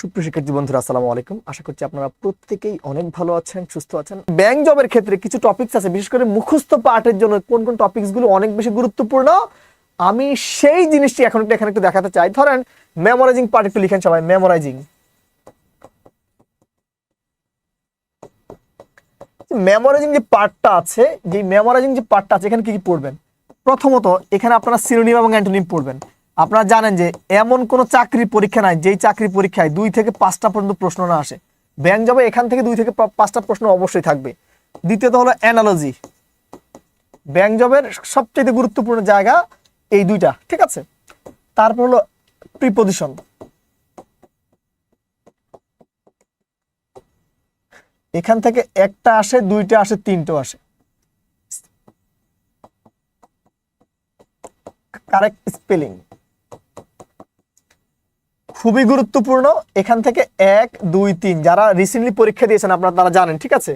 সুপ্রিয় শিক্ষার্থী বন্ধুরা, আসসালামু আলাইকুম। আশা করছি আপনারা প্রত্যেকেই অনেক ভালো আছেন, সুস্থ আছেন। ব্যাংক জবের ক্ষেত্রে কিছু টপিকস আছে, বিশেষ করে মুখস্থ পার্টের জন্য কোন কোন টপিকস গুলো অনেক বেশি গুরুত্বপূর্ণ, আমি সেই জিনিসটি এখানে একটু দেখাতে চাই। ধরেন মেমোরাইজিং পার্ট একটু লিখেন সবাই। মেমোরাইজিং যে পার্টটা আছে, এখানে কি কি পড়বেন? প্রথমত এখানে আপনারা সিনোনিম এবং অ্যান্টোনিম পড়বেন। আপনারা জানেন যে এমন কোন চাকরির পরীক্ষা নাই যেই চাকরি পরীক্ষায় 2 থেকে 5টা পর্যন্ত প্রশ্ন না আসে। ব্যাংক জবে এখান থেকে 2 থেকে 5টা প্রশ্ন অবশ্যই থাকবে। দ্বিতীয়ত হলো অ্যানালজি। ব্যাংক জবের সবচেয়ে গুরুত্বপূর্ণ জায়গা এই দুইটা, ঠিক আছে। তারপর হলো প্রিপজিশন। এখান থেকে একটা আসে, 2টা আসে, 3টা আসে। কারেক্ট স্পেলিং খুবই গুরুত্বপূর্ণ। এখান থেকে 1, 2, 3 যারা রিসেন্টলি পরীক্ষা দিয়েছেন আপনারা তারা জানেন, ঠিক আছে।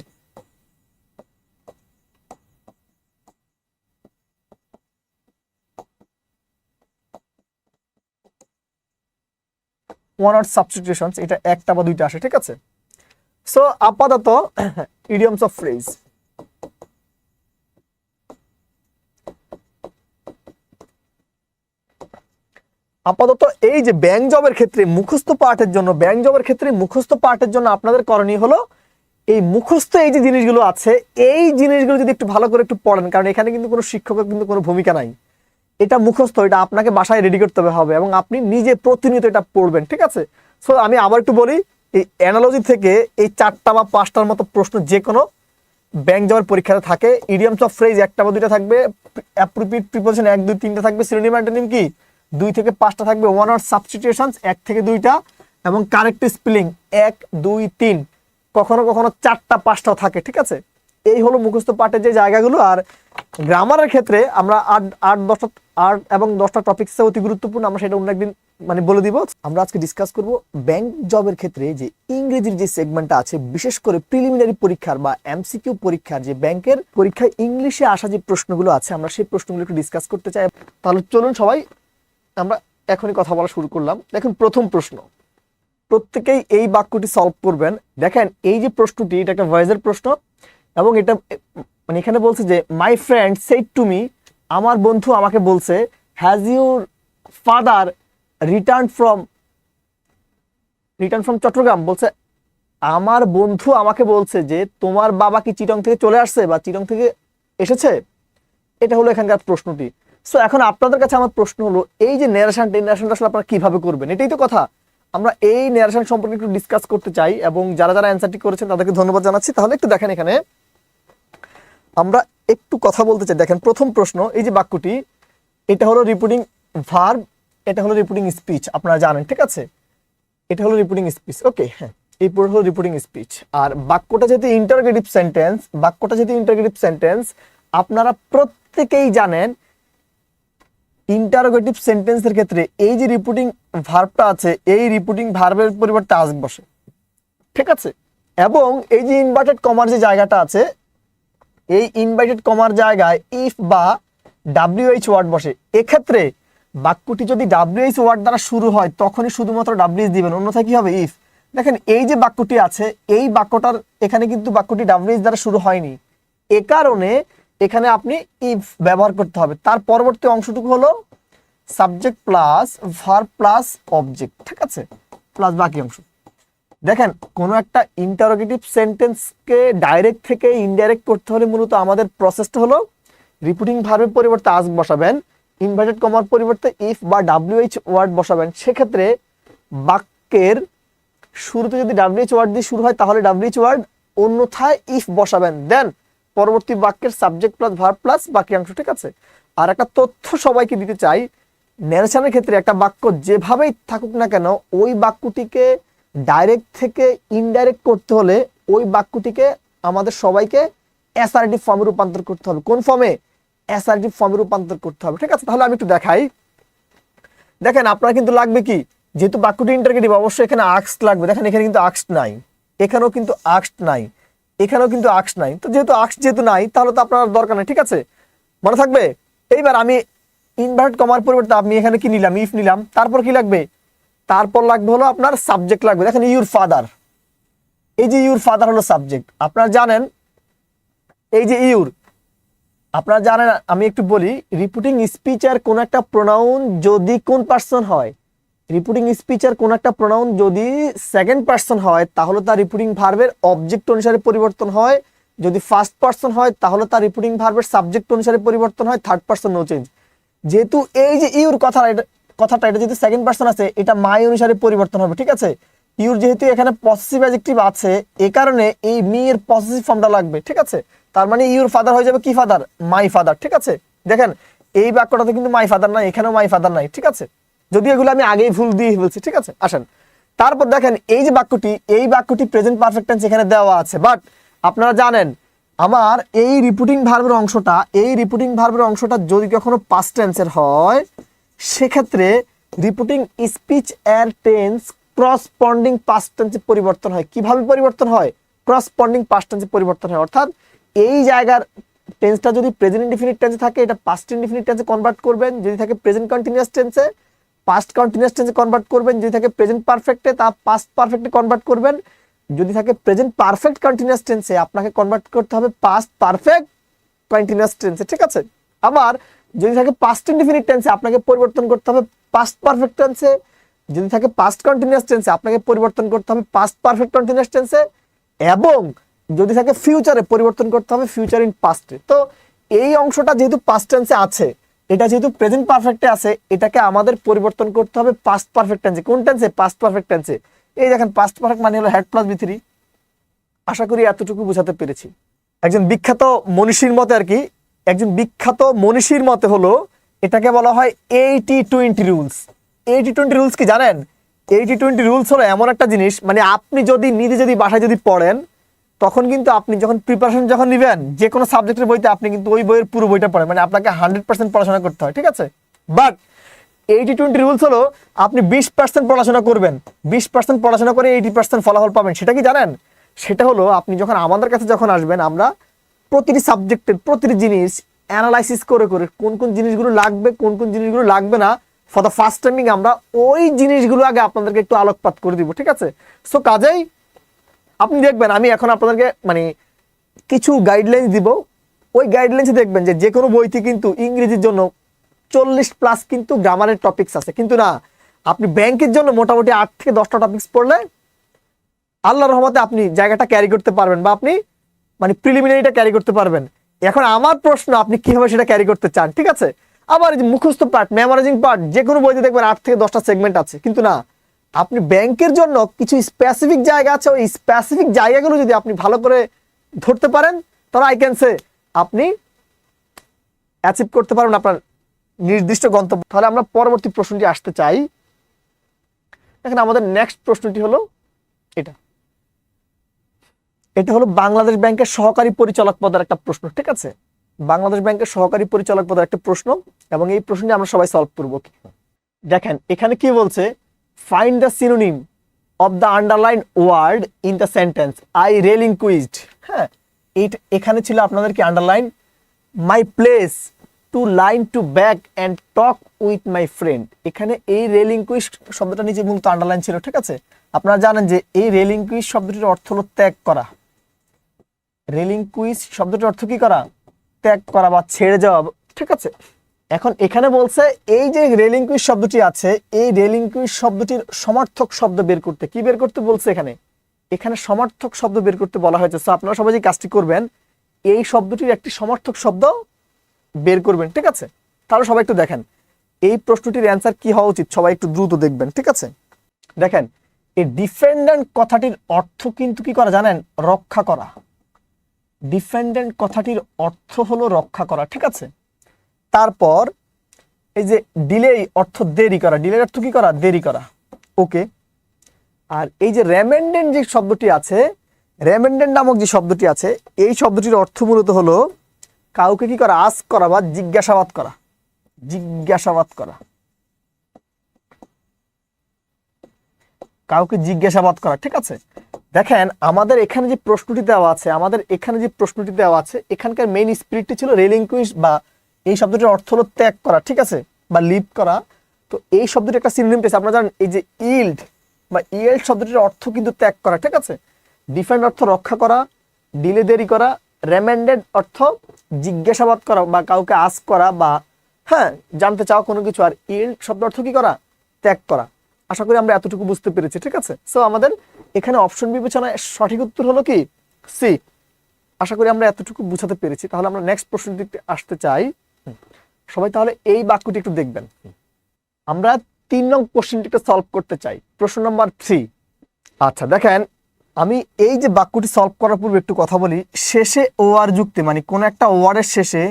ওয়ান ওয়ার্ড সাবস্টিটিউশনস, এটা একটা বা 2টা আসে, ঠিক আছে। সো আপাতত ইডিয়মস অফ ফ্রেজ। আপাতত এই যে ব্যাংক জবের ক্ষেত্রে মুখস্থ পার্টের জন্য আপনাদের করণীয় হলো এই মুখস্থ এই যে জিনিসগুলো আছে, এই জিনিসগুলো যদি একটু ভালো করে একটু পড়েন, কারণ এখানে কিন্তু কোনো শিক্ষকের কিন্তু কোনো ভূমিকা নাই। এটা মুখস্থ, এটা আপনাকে বাসায় রেডি করতে হবে এবং আপনি নিজে প্রতিনিয়ত এটা পড়বেন, ঠিক আছে। সো আমি আবার একটু বলি, এই অ্যানালজি থেকে এই 4টা বা 5টার মতো প্রশ্ন যে কোনো ব্যাংক জবের পরীক্ষাতে থাকে। ইডিয়মস অফ ফ্রেজ 1টা বা 2টা থাকবে, অ্যাপ্রোপ্রিয়েট প্রিপোজিশন 1, 2, 3টা থাকবে, সিনোনিম অ্যান্টোনিম কি 2 থেকে 5টা থাকবে, ওয়ান ওয়ার্ড সাবস্টিটিউশনস 1 থেকে 2টা, এবং কারেক্ট স্পেলিং 1, 2, 3, কখনো কখনো 4টা 5টাও থাকে, ঠিক আছে। এই হলো মুখস্থ পাঠের যে জায়গাগুলো। আর গ্রামারের ক্ষেত্রে আমরা 8 এবং 10টা টপিকস অতি গুরুত্বপূর্ণ, আমরা সেটা অন্য একদিন বলে দিব। আমরা আজকে ডিসকাস করব ব্যাংক জবের ক্ষেত্রে যে ইংরেজির যে সেগমেন্টটা আছে, বিশেষ করে প্রিলিমিনারি পরীক্ষার বা এমসিকিউ পরীক্ষার যে ব্যাংকের পরীক্ষায় ইংলিশে আসা যে প্রশ্নগুলো আছে, আমরা সেই প্রশ্নগুলো একটু ডিসকাস করতে চাই। তাহলে চলুন সবাই আমরা এখনই কথা বলা শুরু করলাম। দেখুন প্রথম প্রশ্ন, প্রত্যেকেই এই বাক্যটি সলভ করবেন। দেখেন এই যে প্রশ্নটি, এটা একটা ভয়েসের প্রশ্ন এবং এটা এখানে বলছে যে my friend said to me, আমার বন্ধু আমাকে বলছে, has your father return from Chittagong. বলছে আমার বন্ধু আমাকে বলছে যে তোমার বাবা কি চিটং থেকে চলে আসছে বা চিটং থেকে এসেছে। এটা হলো এখানকার প্রশ্নটি। সো এখন আপনাদের কাছে আমার প্রশ্ন হলো, এই যে ন্যারেশনটা আসলে আপনারা কিভাবে করবেন, এটাই তো কথা। আমরা এই ন্যারেশন সম্পর্কে একটু ডিসকাস করতে চাই এবং যারা যারা অ্যান্সারটি করেছেন তাদেরকে ধন্যবাদ জানাচ্ছি। তাহলে একটু দেখেন, এখানে আমরা একটু কথা বলতে চাই। দেখেন প্রথম প্রশ্ন, এই যে বাক্যটি, এটা হলো রিপিটিং ভার্ব, এটা হলো রিপিটিং স্পিচ, আপনারা জানেন, ঠিক আছে। এটা হলো রিপিটিং স্পিচ, ওকে। হ্যাঁ, এই পুরো হলো রিপিটিং স্পিচ। আর বাক্যটা যেহেতু ইন্টারোগেটিভ সেন্টেন্স, আপনারা প্রত্যেকেই জানেন ইন্টারোগেটিভ সেন্টেন্সের ক্ষেত্রে এই যে রিপিটিং ভার্বটা আছে, এই রিপিটিং ভার্বের পরিবর্তে আস বসে, ঠিক আছে। এবং এই যে ইনভার্টেড কমার যে জায়গাটা আছে, এই ইনভার্টেড কমার জায়গায় ইফ বা WH ওয়ার্ড বসে। এক্ষেত্রে বাক্যটি যদি WH ওয়ার্ড দ্বারা শুরু হয় তখনই শুধুমাত্র WH দিবেন, অন্যথায় কি হবে ইফ। দেখেন এই যে বাক্যটি আছে, এই বাক্যটার এখানে কিন্তু বাক্যটি WH দ্বারা শুরু হয়নি, এ কারণে এখানে আপনি ইফ ব্যবহার করতে হবে। তার পরবর্তী অংশটুকু হলো subject plus verb plus object, ঠিক আছে, প্লাস বাকি অংশ। দেখেন কোন একটা ইন্টারোগেটিভ সেন্টেন্সকে ডাইরেক্ট থেকে ইনডাইরেক্ট করতে হলে মূলত আমাদের প্রসেসটা হলো রিপিটিং ভার্বের পরিবর্তে আস বসাবেন, ইনভার্টেড কমার পরিবর্তে ইফ বা WH ওয়ার্ড বসাবেন। সেক্ষেত্রে বাক্যের শুরুতে যদি WH ওয়ার্ড দিয়ে শুরু হয় তাহলে WH ওয়ার্ড, অন্যথায় ইফ বসাবেন, দেন পরবর্তী বাক্যের সাবজেক্ট প্লাস ভার্ব প্লাস বাকি অংশ, ঠিক আছে। আর একটা তথ্য সবাইকে দিতে চাই, ন্যারেশনের ক্ষেত্রে একটা বাক্য যেভাবেই থাকুক না কেন, ওই বাক্যটিকে ডাইরেক্ট থেকে ইনডাইরেক্ট করতে হলে ওই বাক্যটিকে আমাদের সবাইকে অ্যাসার্টিভ ফর্মে রূপান্তর করতে হবে। কোন ফর্মে? অ্যাসার্টিভ ফর্মে রূপান্তর করতে হবে, ঠিক আছে। তাহলে আমি একটু দেখাই। দেখেন আপনার কিন্তু লাগবে কি, যেহেতু বাক্যটি ইন্টারোগেটিভ অবশ্যই এখানে আস্কড লাগবে। দেখেন এখানে কিন্তু আস্কড নাই, এখানেও কিন্তু আস্কড নাই, এখানেও কিন্তু আস্কড নাই। তো যেহেতু আস্কড যেহেতু নাই, তাহলে তো আপনার দরকার নেই, ঠিক আছে, মনে থাকবে। এইবার আমি ইনভার্ট কমার পরিবর্তে আমি এখানে কি নিলাম, ইফ নিলাম। তারপর কি লাগবে, তারপর লাগবে হলো আপনার সাবজেক্ট লাগবে। দেখেন ইউর ফাদার, এই যে ইউর ফাদার হলো সাবজেক্ট। আপনারা জানেন এই যে ইউর, আপনারা জানেন, আমি একটু বলি, রিপিটিং স্পিচের কোন একটা প্রোনাউন যদি কোন পার্সন হয়, রিপিটিং স্পিচের কোন একটা প্রোনাউন যদি সেকেন্ড পার্সন হয় তাহলে তার রিপিটিং ভার্বের অবজেক্ট অনুসারে পরিবর্তন হয়, যদি ফার্স্ট পার্সন হয় তাহলে তার রিপিটিং ভার্বের সাবজেক্ট অনুসারে পরিবর্তন হয়, থার্ড পার্সন নো চেঞ্জ। যেহেতু এই যে ইউর কথাটা এটা যেহেতু সেকেন্ড পার্সন আছে, এটা মাই অনুসারে পরিবর্তন হবে, ঠিক আছে। ইউর যেহেতু এখানে পসেসিভ অ্যাডজেক্টিভ আছে, এই কারণে এই মি এর পসেসিভ ফর্মটা লাগবে, ঠিক আছে। তার মানে ইউর ফাদার হয়ে যাবে কি ফাদার, মাই ফাদার, ঠিক আছে। দেখেন এই বাক্যটাতে কিন্তু মাই ফাদার নাই, এখানেও মাই ফাদার নাই, ঠিক আছে। যদি এগুলো আমি আগেই ভুল দিয়ে বলছি, ঠিক আছে। আসেন তারপর দেখেন এই যে বাক্যটি, এই বাক্যটি প্রেজেন্ট পারফেক্ট টেন্স এখানে দেওয়া আছে, বাট আপনারা জানেন আমার এই রিপিটিং ভার্বের অংশটা, এই রিপিটিং ভার্বের অংশটা যদি কখনো পাস্ট টেন্সের হয়, সেক্ষেত্রে রিপিটিং স্পিচ এর টেন্স করসপন্ডিং পাস্ট টেন্সে পরিবর্তন হয়। কিভাবে পরিবর্তন হয়? করসপন্ডিং পাস্ট টেন্সে পরিবর্তন হয়। অর্থাৎ এই জায়গার টেন্সটা যদি প্রেজেন্ট ইনডিফিনিট টেন্সে থাকে, এটা পাস্ট ইনডিফিনিট টেন্সে কনভার্ট করবেন। যদি থাকে প্রেজেন্ট কন্টিনিউয়াস টেন্সে, পাস্ট কন্টিনিউয়াস টেন্সে কনভার্ট করবেন। যদি থাকে প্রেজেন্ট পারফেক্টে, তা পাস্ট পারফেক্টে কনভার্ট করবেন। যদি থাকে প্রেজেন্ট পারফেক্ট কন্টিনিউয়াস টেন্সে, আপনাকে কনভার্ট করতে হবে পাস্ট পারফেক্ট কন্টিনিউয়াস টেন্সে, ঠিক আছে। আবার যদি থাকে পাস্ট ইনডিফিনিট টেন্সে, আপনাকে পরিবর্তন করতে হবে পাস্ট পারফেক্ট টেন্সে। যদি থাকে পাস্ট কন্টিনিউয়াস টেন্সে, আপনাকে পরিবর্তন করতে হবে পাস্ট পারফেক্ট কন্টিনিউয়াস টেন্সে। এবং যদি থাকে ফিউচারে, পরিবর্তন করতে হবে ফিউচার ইন পাস্টে। তো এই অংশটা যেহেতু পাস্ট টেন্সে আছে, এটা যেহেতু প্রেজেন্ট পারফেক্টে আছে, এটাকে আমাদের পরিবর্তন করতে হবে পাস্ট পারফেক্ট টেন্সে। কোন টেন্সে? পাস্ট পারফেক্ট টেন্সে। এই দেখেন পাস্ট পারফেক্ট মানে হলো হ্যাড প্লাস বি3। আশা করি এতটুকু বোঝাতে পেরেছি। একজন বিখ্যাত মনীষীর মতে আর কি, একজন বিখ্যাত মনীষীর মতে হলো এটাকে বলা হয় 80-20 রুলস। 80-20 রুলস কি জানেন? 80-20 রুলস হলো এমন একটা জিনিস, মানে আপনি যদি নিজে যদি বাসায় যদি পড়েন, তখন কিন্তু আপনি যখন প্রিপারেশন যখন নেবেন যে কোনো সাবজেক্টের বইতে, আপনি কিন্তু ওই বইয়ের পুরো বইটা পড়েন, মানে আপনাকে 100% পড়াশোনা করতে হয়, ঠিক আছে। বাট 80-20 রুলস হলো আপনি 20% পড়াশোনা করবেন, 20% পড়াশোনা করে 80% ফলাফল পাবেন। সেটা কি জানেন? সেটা হলো আপনি যখন আমাদের কাছে যখন আসবেন, আমরা প্রতিটি সাবজেক্টের প্রতিটি জিনিস অ্যানালাইসিস করে করে কোন কোন জিনিসগুলো লাগবে, কোন কোন জিনিসগুলো লাগবে না, ফর দ্য ফার্স্ট টাইমিং আমরা ওই জিনিসগুলো আগে আপনাদেরকে একটু আলোকপাত করে দিব, ঠিক আছে। সো কাজেই আপনি দেখবেন আমি এখন আপনাদেরকে মানে কিছু গাইডলাইন দিব, ওই গাইডলাইন্সে দেখবেন যে কোনো বইতে কিন্তু ইংরেজির জন্য 40+ কিন্তু গ্রামারের টপিকস আছে, কিন্তু না, আপনি ব্যাংকের জন্য মোটামুটি 8 থেকে 10টা টপিকস পড়লে আল্লাহর রহমতে আপনি জায়গাটা ক্যারি করতে পারবেন, বা আপনি মানে প্রিলিমিনারিটা ক্যারি করতে পারবেন। এখন আমার প্রশ্ন, আপনি কিভাবে সেটা ক্যারি করতে চান, ঠিক আছে। আবার এই যে মুখস্থ পার্ট, মেমোরাইজিং পার্ট, যে কোনো বইতে দেখবেন 8 থেকে 10টা সেগমেন্ট আছে, কিন্তু না, আপনি ব্যাংকের জন্য কিছু স্পেসিফিক জায়গা আছে, ওই স্পেসিফিক জায়গাগুলো যদি আপনি ভালো করে ধরতে পারেন, তাহলে আই ক্যান সে আপনি অ্যাচিভ করতে পারবেন আপনার নির্দিষ্ট গন্তব্য। তাহলে আমরা পরবর্তী প্রশ্নটি আসতে চাই। এখন আমাদের নেক্সট প্রশ্নটি হলো এটা, এটা হলো বাংলাদেশ ব্যাংকের সহকারী পরিচালক পদের একটা প্রশ্ন, ঠিক আছে। বাংলাদেশ ব্যাংকের সহকারী পরিচালক পদের একটা প্রশ্ন, এবং এই প্রশ্নটি আমরা সবাই সলভ করব। দেখেন এখানে কি বলছে, find the synonym of the underline word in the sentence I relinquished. হ্যাঁ, এখানে ছিল আপনাদের কি underline, my place to line to back and talk with my friend. এখানে এই রেলিংকুইজ শব্দটা নিচে মূলত আন্ডারলাইন ছিল, ঠিক আছে। আপনারা জানেন যে এই রেলিংকুইজ শব্দটির অর্থ হলো ত্যাগ করা। রেলিংকুইজ শব্দটির অর্থ কি করা? ত্যাগ করা বা ছেড়ে যাওয়া, ঠিক আছে। এখন এখানে বলছে এই যে রেলিংকুইজ শব্দটি আছে, এই রেলিংকুইজ শব্দটির সমার্থক শব্দ বের করতে। কি বের করতে বলছে? এখানে সমার্থক শব্দ বের করতে বলা হয়েছে। সো আপনারা সবাই যে কাজটি করবেন, এই শব্দটির একটি সমার্থক শব্দ বের করবেন, ঠিক আছে। তাহলে সবাই একটু দেখেন এই প্রশ্নটির অ্যান্সার কি হওয়া উচিত, সবাই একটু দ্রুত দেখবেন, ঠিক আছে। দেখেন এই ডিফেন্ডেন্ট কথাটির অর্থ কিন্তু কি করা জানেন? রক্ষা করা। ডিফেন্ডেন্ট কথাটির অর্থ হলো রক্ষা করা, ঠিক আছে। তারপর এই যে ডিলে অর্থ দেরি করা, ডিলের অর্থ কি করা? দেরি করা, ওকে। আর এই যে রেমেন্ডেন্ট যে শব্দটি আছে, রেমেন্ডেন্ট নামক যে শব্দটি আছে, এই শব্দটির অর্থ মূলত হলো কাউকে কি করা? আস্ক করা বা জিজ্ঞাসাবাদ করা। জিজ্ঞাসাবাদ করা, কাউকে জিজ্ঞাসাবাদ করা, ঠিক আছে। দেখেন আমাদের এখানে যে প্রশ্নটি দেওয়া আছে, এখানকার মেইন স্পিরিটটি ছিল রেলিংকুইজ, বা এই শব্দটির অর্থ হলো ত্যাগ করা, ঠিক আছে, বা লিভ করা। তো এই শব্দটি একটা সিনোনিম পেয়েছে, আপনারা জানেন এই যে ইল্ড বা ইয়েল্ড শব্দটির অর্থ কিন্তু ত্যাগ করা, ঠিক আছে। ডিফেন্ড অর্থ রক্ষা করা, ডিলে দেরি করা, রেমেন্ডেড অর্থ জিজ্ঞাসাবাদ করা বা কাউকে আস্ক করা বা হ্যাঁ জানতে চাও কোনো কিছু, আর ইল্ড শব্দ অর্থ কি করা, ত্যাগ করা। আশা করি আমরা এতটুকু বুঝতে পেরেছি, ঠিক আছে। সো আমাদের এখানে অপশন বিবেচনায় সঠিক উত্তর হলো কি সি। আশা করি আমরা এতটুকু বুঝাতে পেরেছি। তাহলে আমরা নেক্সট প্রশ্নটিতে আসতে চাই। সবাই তাহলে এই বাক্যটি একটু দেখবেন। আমরা 3 নং কোশ্চেনটিকে সলভ করতে চাই, প্রশ্ন নাম্বার 3। আচ্ছা দেখেন, আমি এই যে বাক্যটি সলভ করার পূর্বে একটু কথা বলি। শেষে ও আর যুক্তে, মানে কোন একটা ওয়ার্ডের শেষে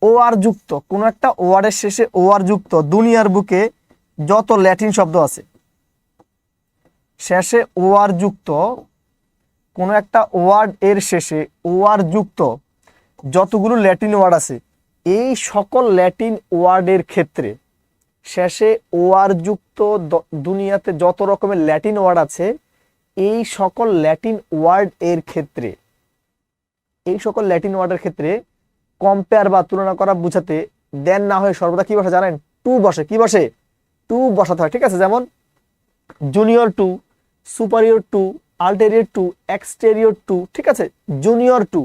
ও আর যুক্ত, কোন একটা ওয়ার্ডের শেষে ও আর যুক্ত দুনিয়ার বুকে যত ল্যাটিন শব্দ আছে, শেষে ও আর যুক্ত কোন একটা ওয়ার্ড এর শেষে ও আর যুক্ত যতগুলো ল্যাটিন ওয়ার্ড আছে, এই সকল ল্যাটিন ওয়ার্ডের ক্ষেত্রে শেষে ও আর যুক্ত দুনিয়াতে যত রকমের ল্যাটিন ওয়ার্ড আছে, এই সকল ল্যাটিন ওয়ার্ড এর ক্ষেত্রে, এই সকল ল্যাটিন ওয়ার্ডের ক্ষেত্রে কম্পেয়ার বা তুলনা করা বুঝাতে দেন না হয়ে সর্বদা কি বসে জানেন, টু বসে। কি বসে, টু বসাতে হয়, ঠিক আছে। যেমন junior to, superior to, ulterior to, exterior to, ঠিক আছে, জুনিয়র টু।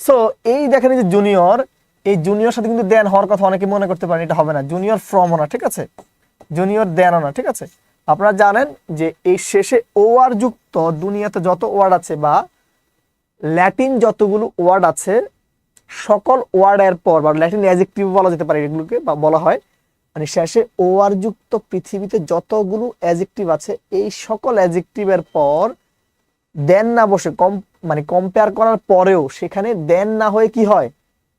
সো এই দেখেন এই যে জুনিয়র, এই জুনিয়র সাথে কিন্তু দেন হওয়ার কথা অনেকে মনে করতে পারেন, এটা হবে না। জুনিয়র ফ্রমও না, ঠিক আছে, জুনিয়র দেনও না, ঠিক আছে। আপনারা জানেন যে এই শেষে ও আর যুক্ত দুনিয়াতে যত ওয়ার্ড আছে বা ল্যাটিন যতগুলো ওয়ার্ড আছে, সকল ওয়ার্ডের পর বা ল্যাটিন অ্যাডজেক্টিভ বলা যেতে পারে এগুলোকে, বা বলা হয় মানে শেষে ও আর যুক্ত পৃথিবীতে যতগুলো অ্যাডজেক্টিভ আছে, এই সকল অ্যাডজেক্টিভের পর দেন না বসে মানে কম্পেয়ার করার পরেও সেখানে দেন না হয়ে কি হয়,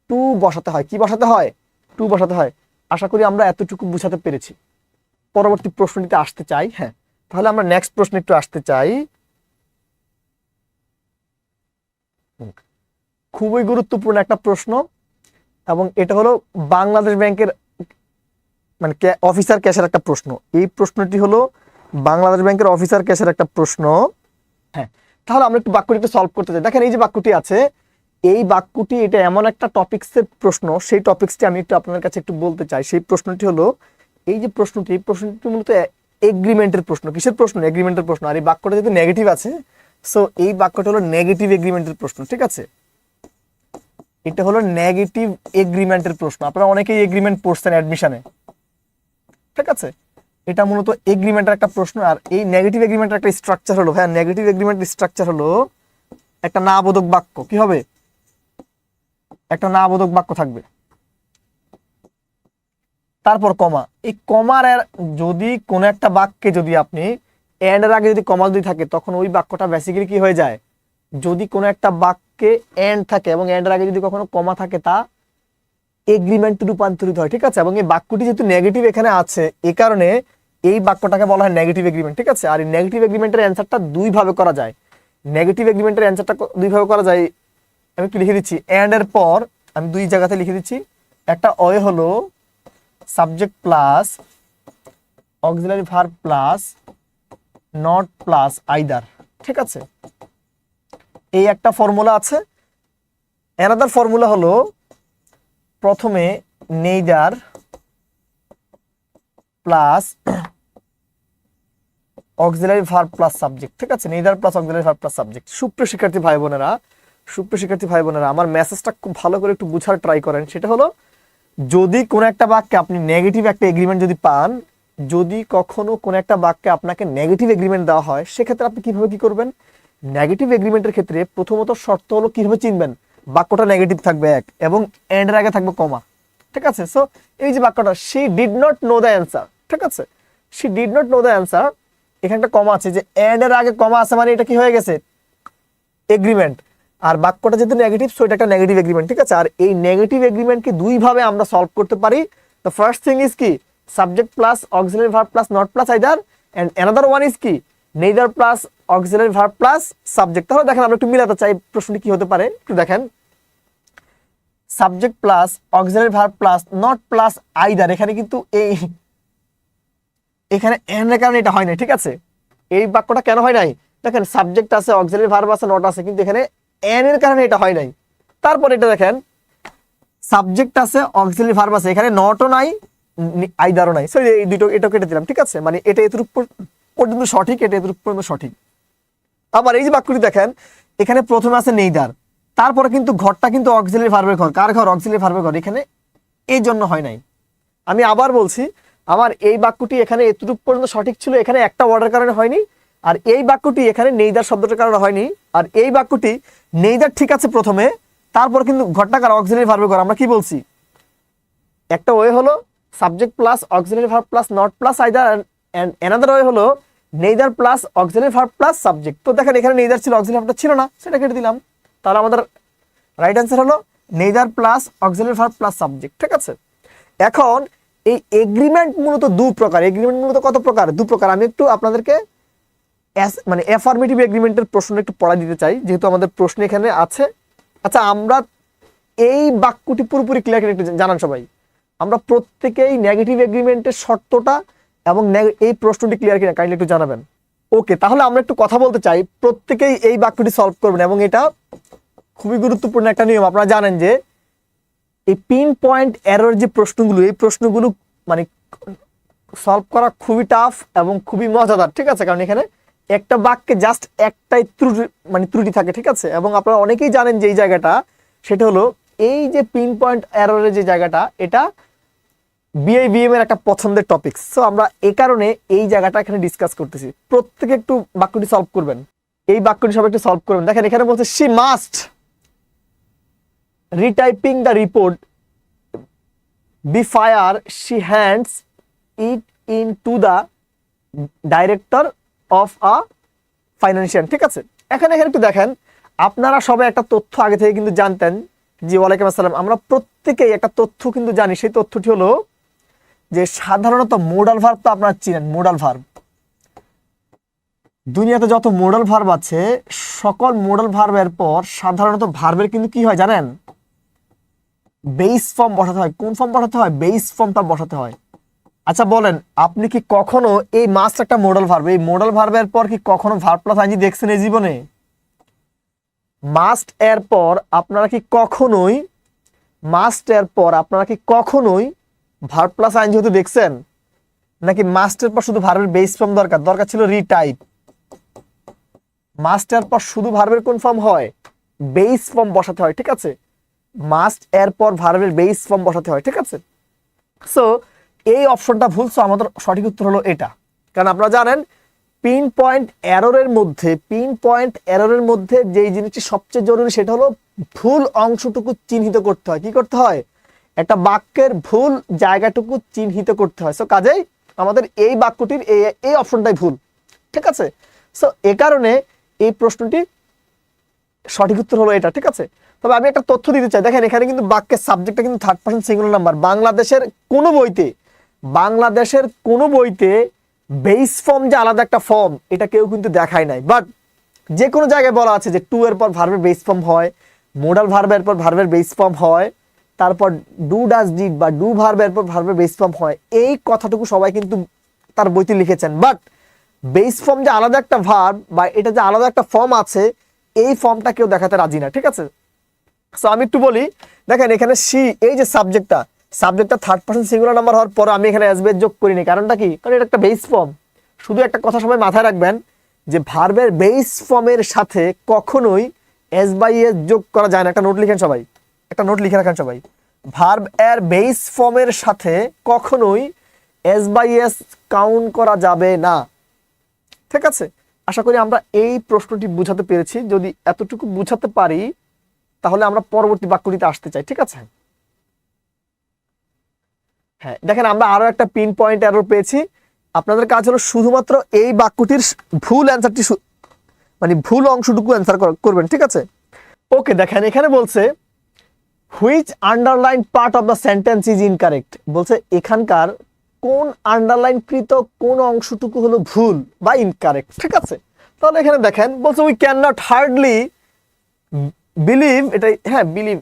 টু বসাতে হয়। কি বসাতে হয়, টু বসাতে হয়। আশা করি আমরা এতটুকু বুঝাতে পেরেছি। পরবর্তী প্রশ্নটিতে আসতে চাই। হ্যাঁ, তাহলে আমরা নেক্সট প্রশ্নে একটু আসতে চাই। খুবই গুরুত্বপূর্ণ একটা প্রশ্ন, এবং এটা হলো বাংলাদেশ ব্যাংকের মানে অফিসার ক্যাশের একটা প্রশ্ন। এই প্রশ্নটি হলো বাংলাদেশ ব্যাংকের অফিসার ক্যাশের একটা প্রশ্ন। হ্যাঁ, তাহলে আমরা একটু বাক্যটি একটু সলভ করতে চাই। দেখেন এই যে বাক্যটি আছে, এই বাক্যটি এটা এমন একটা টপিক্সের প্রশ্ন, সেই টপিক্সটি আমি একটু আপনার কাছে একটু বলতে চাই। সেই প্রশ্নটি হলো এই যে প্রশ্নটি, এই প্রশ্নটি মূলত এগ্রিমেন্টের প্রশ্ন। কিসের প্রশ্ন, এগ্রিমেন্টের প্রশ্ন। আর এই বাক্যটা যেহেতু নেগেটিভ আছে, সো এই বাক্যটা হলো নেগেটিভ এগ্রিমেন্টের প্রশ্ন, ঠিক আছে। এটা হলো নেগেটিভ এগ্রিমেন্টের প্রশ্ন। আপনারা অনেকেই এগ্রিমেন্ট পড়ছেন অ্যাডমিশনে, ঠিক আছে। এটা মূলত এগ্রিমেন্টের একটা প্রশ্ন। আর এই নেগেটিভ এগ্রিমেন্টের একটা স্ট্রাকচার হলো, হ্যাঁ, নেগেটিভ এগ্রিমেন্টের স্ট্রাকচার হলো একটা না বোধক বাক্য। কি হবে, একটা না বোধক বাক্য থাকবে, তারপর কমা। এই কমার যদি কোন একটা বাক্যে যদি আপনি এন্ড এর আগে যদি কমা যদি থাকে, তখন ওই বাক্যটা বেসিক্যালি কি হয়ে যায়, যদি কোনো একটা বাক্যে এন্ড থাকে এবং এন্ড এর আগে যদি কখনো কমা থাকে, তা এগ্রিমেন্টে রূপান্তরিত হয়, ঠিক আছে। এবং এই বাক্যটি যেহেতু নেগেটিভ এখানে আছে, এই কারণে এই বাক্যটাকে বলা হয় নেগেটিভ এগ্রিমেন্ট, ঠিক আছে। আর এই নেগেটিভ এগ্রিমেন্টের অ্যান্সারটা দুই ভাবে করা যায়। নেগেটিভ এগ্রিমেন্টের অ্যান্সারটা দুই ভাবে করা যায়। আমি একটু লিখে দিচ্ছি, এন্ড এর পর আমি দুই জায়গাতে লিখে দিচ্ছি। একটা ওয়ে হলো subject plus auxiliary verb plus not plus either, ঠিক আছে। এই একটা ফর্মুলা আছে। অ্যানাদার ফর্মুলা হলো প্রথমে neither plus auxiliary verb plus subject, ঠিক আছে, neither plus auxiliary verb plus subject. সুপ্রিয় শিক্ষার্থী ভাই বোনেরা, সুপ্রিয় শিক্ষার্থী ভাই বোনেরা, আমার মেসেজটা খুব ভালো করে একটু বুঝার ট্রাই করেন। সেটা হলো, যদি কোন একটা বাক্যে আপনি নেগেটিভ একটা এগ্রিমেন্ট যদি পান, যদি কখনো কোন একটা বাক্যে আপনাকে নেগেটিভ এগ্রিমেন্ট দেওয়া হয়, সেক্ষেত্রে আপনি কিভাবে কি করবেন। নেগেটিভ এগ্রিমেন্টের ক্ষেত্রে প্রথমত শর্ত হলো কিভাবে চিনবেন, বাক্যটা নেগেটিভ থাকবে এক এবং এন্ডের আগে থাকবে কমা, ঠিক আছে। সো এই যে বাক্যটা, she did not know the answer, ঠিক আছে, she did not know the answer, এখানে একটা কমা আছে, যে এন্ডের আগে কমা আছে মানে এটা কি হয়ে গেছে, এগ্রিমেন্ট। আর বাক্যটা যেহেতু নেগেটিভ, সো এটা একটা নেগেটিভ এগ্রিমেন্ট, ঠিক আছে। আর এই নেগেটিভ এগ্রিমেন্টকে দুই ভাবে আমরা সলভ করতে পারি। দ্য ফার্স্ট থিং ইজ কি, subject plus auxiliary verb plus not plus either, and another one is কি, neither plus auxiliary verb plus subject. তাহলে দেখেন আমরা একটু মিলাতে চাই প্রশ্নটি কি হতে পারে, একটু দেখেন। Subject plus auxiliary verb plus not plus either, এখানে কিন্তু এখানে এন্ড এর কারণে এটা হয় না, ঠিক আছে। এই বাক্যটা কেন হয় নাই, দেখেন সাবজেক্ট আছে, অক্সিলারি ভার্ব আছে, নট আছে, কিন্তু এখানে এন এর কারণে এটা হয় নাই। তারপর এটা দেখেন, সাবজেক্ট আছে, অক্সিলারি ভার্ব আছে, এখানে নটও নাই, আইদারও নাই, সরি এই দুটো এটা কেটে দিলাম, ঠিক আছে, মানে এটা এতটুকু পর্যন্ত সঠিক, এটা এতটুকু পর্যন্ত সঠিক। আবার এই যে বাক্যটি দেখেন, এখানে প্রথমে আছে নেইদার, তারপরে কিন্তু ঘরটা কিন্তু অক্সিলারি ভার্বের ঘর। কার ঘর? অক্সিলারি ভার্বের ঘর। এখানে এই জন্য হয় নাই। আমি আবার বলছি, আমার এই বাক্যটি এখানে এতটুকু পর্যন্ত সঠিক ছিল, এখানে একটা ওয়ার্ডের কারণে হয়নি। আর এই বাক্যটি এখানে নেইদার শব্দটার কারণে হয়নি। আর এই বাক্যটি নেইদার ঠিক আছে প্রথমে, তারপর কিন্তু ঘরটা কার? অক্সিলারি ভার্বের ঘর। আমরা কি বলছি? একটা ওয়ে হলো subject plus auxiliary verb plus not plus either, and another way হলো neither plus auxiliary verb plus subject. তো দেখেন এখানে নেইদার ছিল, অক্সিলারি ভার্বটা ছিল না, সেটা কেটে দিলাম। তাহলে আমাদের রাইট অ্যান্সার হলো neither plus auxiliary verb plus subject, ঠিক আছে। এখন এই এগ্রিমেন্ট মূলত দু প্রকার। এগ্রিমেন্ট মূলত কত প্রকার? দু প্রকার। আমি একটু আপনাদেরকে মানে অ্যাফার্মেটিভ এগ্রিমেন্টের প্রশ্ন একটু পড়া দিতে চাই, যেহেতু আমাদের প্রশ্ন এখানে আছে। আচ্ছা, আমরা এই বাক্যটি পুরোপুরি ক্লিয়ার একটু জানান সবাই। আমরা প্রত্যেকেই নেগেটিভ এগ্রিমেন্টের শর্তটা এবং এই প্রশ্নটি ক্লিয়ার কিনা কাইন্ডলি একটু জানাবেন। ওকে, তাহলে আমরা একটু কথা বলতে চাই, প্রত্যেকেই এই বাক্যটি সলভ করবেন এবং এটা খুবই গুরুত্বপূর্ণ একটা নিয়ম। আপনারা জানেন যে এই পিন পয়েন্ট এরর যে প্রশ্নগুলো, এই প্রশ্নগুলো মানে সলভ করা খুবই টাফ এবং খুবই মজাদার, ঠিক আছে। কারণ এখানে একটা বাক্যে জাস্ট একটাই ত্রুটি থাকে, ঠিক আছে। এবং আপনারা অনেকেই জানেন যে এই জায়গাটা, সেটা হলো এই যে পিন পয়েন্ট এররের যে জায়গাটা, এটা বিআইবিএম এর একটা পছন্দের টপিক। সো আমরা এই কারণে এই জায়গাটা এখানে ডিসকাস করতেছি। প্রত্যেকে একটু বাক্যটি সলভ করবেন, এই বাক্যটি সবাই একটু সলভ করবেন। দেখেন এখানে বলছে she must retyping the report before she hands it in to the director of a financial, ঠিক আছে। এখানে একটু দেখেন, আপনারা সবাই একটা তথ্য আগে থেকে কিন্তু জানতেন। জি ওয়ালাইকুম আসসালাম। আমরা প্রত্যেকেই একটা তথ্য কিন্তু জানি, সেই তথ্যটি হলো যে সাধারণত মোডাল ভার্ব তো আপনারা চিনেন। মোডাল ভার্ব, দুনিয়াতে যত মোডাল ভার্ব আছে, সকল মোডাল ভার্বের পর সাধারণত ভার্বের কিন্তু কি হয় জানেন? বেস ফর্ম বসাতে হয়। কোন ফর্ম বসাতে হয়? বেস ফর্মটা বসাতে হয়। আচ্ছা বলেন, আপনি কি কখনো এই মাস্ট একটা মোডাল ভার্ব, এই মোডাল ভার্বের পর কি কখনো ভার্ব প্লাস আইএনজি দেখছেন এই জীবনে? মাস্ট এর পর আপনারা কি কখনোই ভার্ব প্লাস আইএনজি হতে দেখছেন? নাকি মাস্টের পর শুধু ভার্বের বেস ফর্ম দরকার ছিল রিটাইপ? মাস্টের পর শুধু ভার্বের কোন ফর্ম হয়? বেস ফর্ম বসাতে হয়, ঠিক আছে। মাস্ট এর পর ভার্বের বেস ফর্ম বসাতে হয়, ঠিক আছে। সো এই অপশনটা ভুল। সো আমাদের সঠিক উত্তর হলো এটা। কারণ আপনারা জানেন পিন পয়েন্ট এররের মধ্যে যেই জিনিসটি সবচেয়ে জরুরি সেটা হলো ভুল অংশটুকু চিহ্নিত করতে হয়। কি করতে হয়? একটা বাক্যের ভুল জায়গাটুকু চিহ্নিত করতে হয়। সো কাজেই আমাদের এই বাক্যটির এই অপশনটাই ভুল, ঠিক আছে। সো এ কারণে এই প্রশ্নটি সঠিক উত্তর হলো এটা, ঠিক আছে। তবে আমি একটা তথ্য দিতে চাই। দেখেন এখানে কিন্তু বাক্যের সাবজেক্টটা কিন্তু থার্ড পারসন সিঙ্গুলার নাম্বার। বাংলাদেশের কোনো বইতে বেস ফর্ম যে আলাদা একটা ফর্ম, এটা কেউ কিন্তু দেখায় নাই। বাট যে কোনো জায়গায় বলা আছে যে টু এর পর ভার্বের বেস ফর্ম হয়, মোডাল ভার্বের পর ভার্বের বেস ফর্ম হয়, তারপর ডু ডাজ ডিড বা ডু ভার্বের পর ভার্বের বেস ফর্ম হয়। এই কথাটুকু সবাই কিন্তু তার বইতে লিখেছেন। বাট বেস ফর্ম যে আলাদা একটা ভার্ব বা এটা যে আলাদা একটা ফর্ম আছে, এই ফর্মটা কেউ দেখাতে রাজি না, ঠিক আছে। সো আমি একটু বলি, দেখেন এখানে সি, এই যে সাবজেক্টটা থার্ড পারসন সিঙ্গুলার নাম্বার হওয়ার পর আমি এখানে এসবে যোগ করিনি। কারণটা কি? কারণ এটা একটা বেস ফর্ম। শুধু একটা কথা সবাই মাথায় রাখবেন যে ভার্বের বেস ফর্মের সাথে কখনোই এস বাই এস যোগ করা যায় না। একটা নোট লিখে রাখেন সবাই। ভার্ব এর বেস ফর্মের সাথে কখনোই এস বাই এস কাউন্ট করা যাবে না, ঠিক আছে। আশা করি আমরা এই প্রশ্নটি বুঝাতে পেরেছি। যদি এতটুকু বুঝাতে পারি তাহলে আমরা পরবর্তী বাক্যটিতে আসতে চাই, ঠিক আছে। হ্যাঁ, দেখেন আমরা আরো একটা পিন পয়েন্ট এরর পেয়েছি। আপনাদের কাজ হলো শুধুমাত্র এই বাক্যটির ভুল অ্যান্সারটি মানে ভুল অংশটুকু অ্যান্সার করবেন, ঠিক আছে। ওকে, দেখেন এখানে বলছে which underline part of the sentence is incorrect. বলছে এখানকার কোন আন্ডারলাইনকৃত কোন অংশটুকু হলো ভুল বা ইনকারেক্ট, ঠিক আছে। তাহলে এখানে দেখেন বলছে we can not hardly believe, এটাই হ্যাঁ বিলিভ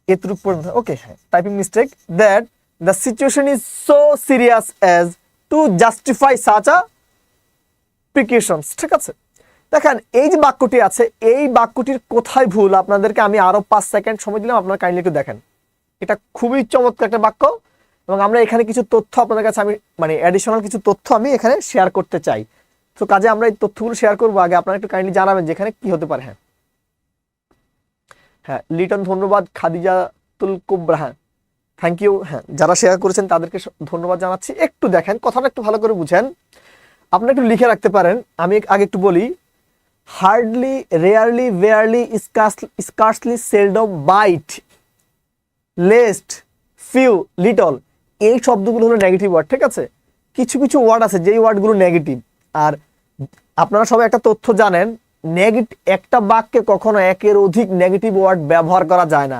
এতটুকু পর্যন্ত। ওকে, হ্যাঁ typing mistake. That the situation is so serious as to justify such a precautions, ঠিক আছে। দেখেন এই যে বাক্যটি আছে, এই বাক্যটির কোথায় ভুল আপনাদেরকে আমি আরো 5 সেকেন্ড সময় দিলাম, আপনারা কাইন্ডলি একটু দেখেন। এটা খুবই চমৎকার একটা বাক্য। এবং আমরা এখানে কিছু তথ্য আপনাদের কাছে আমি মানে অ্যাডিশনাল কিছু তথ্য আমি এখানে শেয়ার করতে চাই। তো কাজে আমরা এই তথ্যগুলো শেয়ার করবো। আগে আপনারা একটু কাইন্ডলি জানাবেন যে এখানে কি হতে পারে। হ্যাঁ হ্যাঁ লিটন ধন্যবাদ, খাদিজাতুল কুবরা হ্যাঁ থ্যাংক ইউ। হ্যাঁ যারা শেয়ার করেছেন তাদেরকে ধন্যবাদ জানাচ্ছি। একটু দেখেন কথাটা একটু ভালো করে বুঝেন, আপনারা একটু লিখে রাখতে পারেন। আমি আগে একটু বলি, hardly, rarely, barely, scarcely, seldom, bite, least, few, little, এই শব্দগুলো হলো নেগেটিভ ওয়ার্ড। ঠিক আছে, কিছু কিছু ওয়ার্ড আছে যেই ওয়ার্ডগুলো নেগেটিভ। আর আপনারা সবাই একটা তথ্য জানেন, একটা বাক্যে কখনো একের অধিক নেগেটিভ ওয়ার্ড ব্যবহার করা যায় না।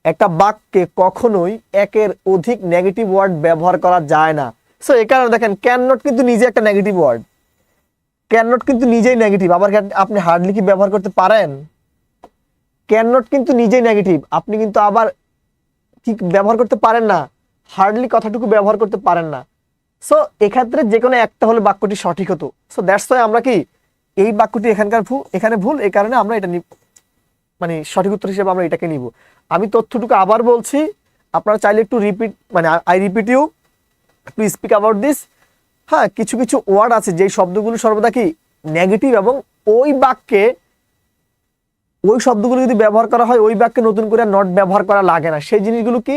একটা বাক্যে কখনোই একের অধিক নেগেটিভ ওয়ার্ড ব্যবহার করা যায় না। সো এই কারণে দেখেন ক্যান নট কিন্তু নিজে একটা নেগেটিভ ওয়ার্ড, ক্যান নট কিন্তু নিজেই নেগেটিভ। আবার আপনি হার্ডলি কি ব্যবহার করতে পারেন? ক্যান নট কিন্তু নিজেই নেগেটিভ, আপনি কিন্তু আবার কি ব্যবহার করতে পারেন না, হার্ডলি কথাটুকু ব্যবহার করতে পারেন না। সো এক্ষেত্রে যে কোনো একটা হলে বাক্যটি সঠিক হতো। সো দ্যাটস ওয়াই আমরা কি এই বাক্যটি এখানে ভুল, এই কারণে আমরা এটা মানে সঠিক উত্তর হিসেবে আমরা এটাকে নিব। আমি তথ্যটুকু আবার বলছি, আপনারা চাইলে একটু রিপিট, মানে I repeat you to speak about this. হ্যাঁ কিছু কিছু ওয়ার্ড আছে যেই শব্দগুলো সর্বদা কি নেগেটিভ, এবং ওই বাক্যে ওই শব্দগুলো যদি ব্যবহার করা হয় ওই বাক্যে নতুন করে নট ব্যবহার করা লাগে না। সেই জিনিসগুলো কি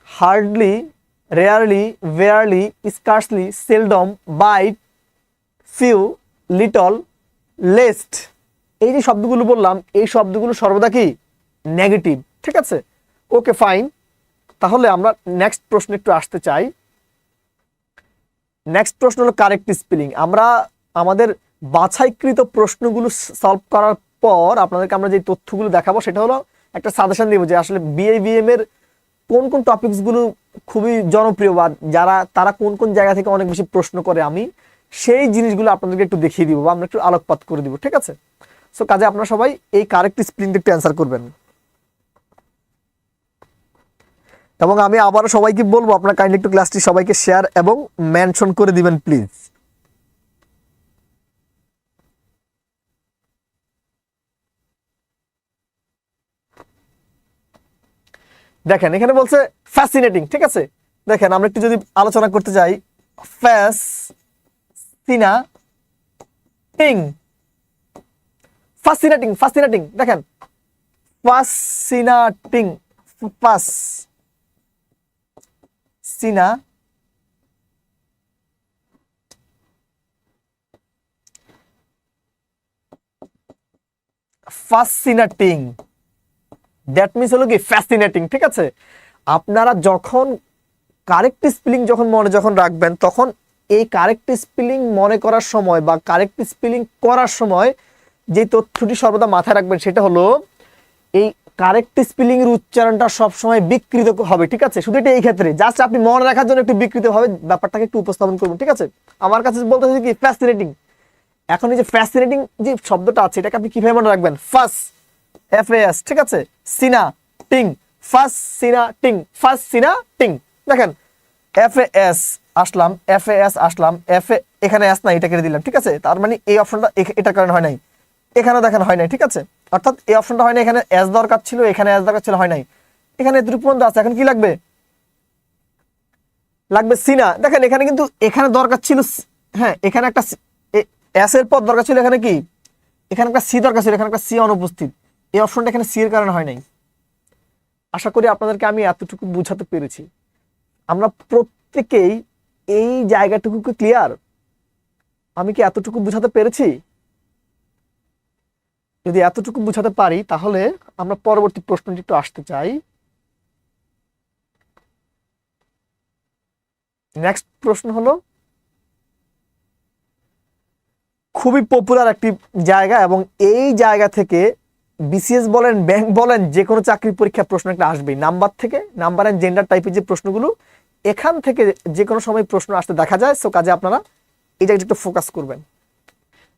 hardly, rarely, barely, scarcely, seldom, bite, few, little, least, এই যে শব্দগুলো বললাম এই শব্দগুলো সর্বদা কি নেগেটিভ। ঠিক আছে, ওকে ফাইন। তাহলে আমরা নেক্সট প্রশ্ন একটু আসতে চাই। নেক্সট প্রশ্ন হলো কারেক্ট স্পেলিং। আমরা আমাদের বাছাইকৃত প্রশ্নগুলো সলভ করার পর আপনাদেরকে আমরা যে তথ্যগুলো দেখাবো সেটা হলো একটা সাজেশন দিব যে আসলে বিএবিএম এর কোন কোন টপিকসগুলো খুবই জনপ্রিয় বা তারা কোন কোন জায়গা থেকে অনেক বেশি প্রশ্ন করে, আমি সেই জিনিসগুলো আপনাদেরকে একটু দেখিয়ে দিব বা আমরা একটু আলোকপাত করে দিব। ঠিক আছে, সো কাজে আপনারা সবাই এই কারেক্ট স্পেলিংটা একটু অ্যান্সার করবেন। এবং আমি আবারও সবাইকে বলবো আপনারা কাইন্ডলি একটু ক্লাসটি সবাইকে শেয়ার এবং মেনশন করে দিবেন প্লিজ। দেখেন এখানে বলছে ফ্যাসিনেটিং। ঠিক আছে, দেখেন আমরা একটু যদি আলোচনা করতে যাই, ফ্যাসিনেটিং, ফ্যাসিনেটিং, ফ্যাসিনেটিং, দেখেন ফ্যাসিনেটিং, ফ্যাসিনেটিং, দ্যাট মিনস হলো কি ফ্যাসিনেটিং। ঠিক আছে, আপনারা যখন কারেক্ট স্পেলিং যখন রাখবেন তখন এই কারেক্ট স্পেলিং মনে করার সময় বা কারেক্ট স্পেলিং করার সময় যে তথ্যটি সর্বদা মাথায় রাখবেন সেটা হলো এই কারেক্ট স্পেলিং এর উচ্চারণটা সবসময় বিকৃত হবে। ঠিক আছে, শুধু এটা এই ক্ষেত্রে জাস্ট আপনি মনে রাখার জন্য একটু বিকৃত ভাবে ব্যাপারটাকে একটু উপস্থাপন করবেন। ঠিক আছে, আমার কাছে বলতে হচ্ছে কি ফ্যাসিনেটিং। এখন এই যে ফ্যাসিনেটিং যে শব্দটা আছে এটাকে আপনি কিভাবে মনে রাখবেন? FAS, ঠিক আছে, সিনা টিং, ফ্যাসিনেটিং, ফ্যাসিনেটিং। দেখেন FAS আসলাম, এখানে এস না, এটা কেটে দিলাম। ঠিক আছে, তার মানে এই অপশনটা এটার কারণে হয় নাই, এখানেও দেখেন হয় নাই। ঠিক আছে, অর্থাৎ এই অপশনটা হয় না, এখানে এস দরকার ছিল, এখানে এস দরকার ছিল, হয় নাই। এখানে এতটুকু পর্যন্ত আছে, এখন কি লাগবে? সিনা। দেখেন এখানে কিন্তু এখানে দরকার ছিল, হ্যাঁ এখানে একটা এস এর পর দরকার ছিল, এখানে কি এখানে একটা সি দরকার ছিল, এখানে একটা সি অনুপস্থিত। এই অপশনটা এখানে সি এর কারণে হয় নাই। আশা করি আপনাদেরকে আমি এতটুকু বুঝাতে পেরেছি। আমরা প্রত্যেকেই এই জায়গাটুকু ক্লিয়ার? আমি কি এতটুকু বুঝাতে পেরেছি? যদি এতটুকু বুঝাতে পারি তাহলে আমরা পরবর্তী প্রশ্নটি একটু আসতে চাই। নেক্সট প্রশ্ন হলো খুবই পপুলার একটি জায়গা, এবং এই জায়গা থেকে বিসিএস বলেন, ব্যাংক বলেন, যে কোনো চাকরির পরীক্ষা প্রশ্ন একটা আসবেই। নাম্বার থেকে, নাম্বার এন্ড জেন্ডার টাইপের যে প্রশ্নগুলো এখান থেকে যে কোনো সময় প্রশ্ন আসতে দেখা যায়। সো কাজে আপনারা এই জায়গাটা একটু ফোকাস করবেন।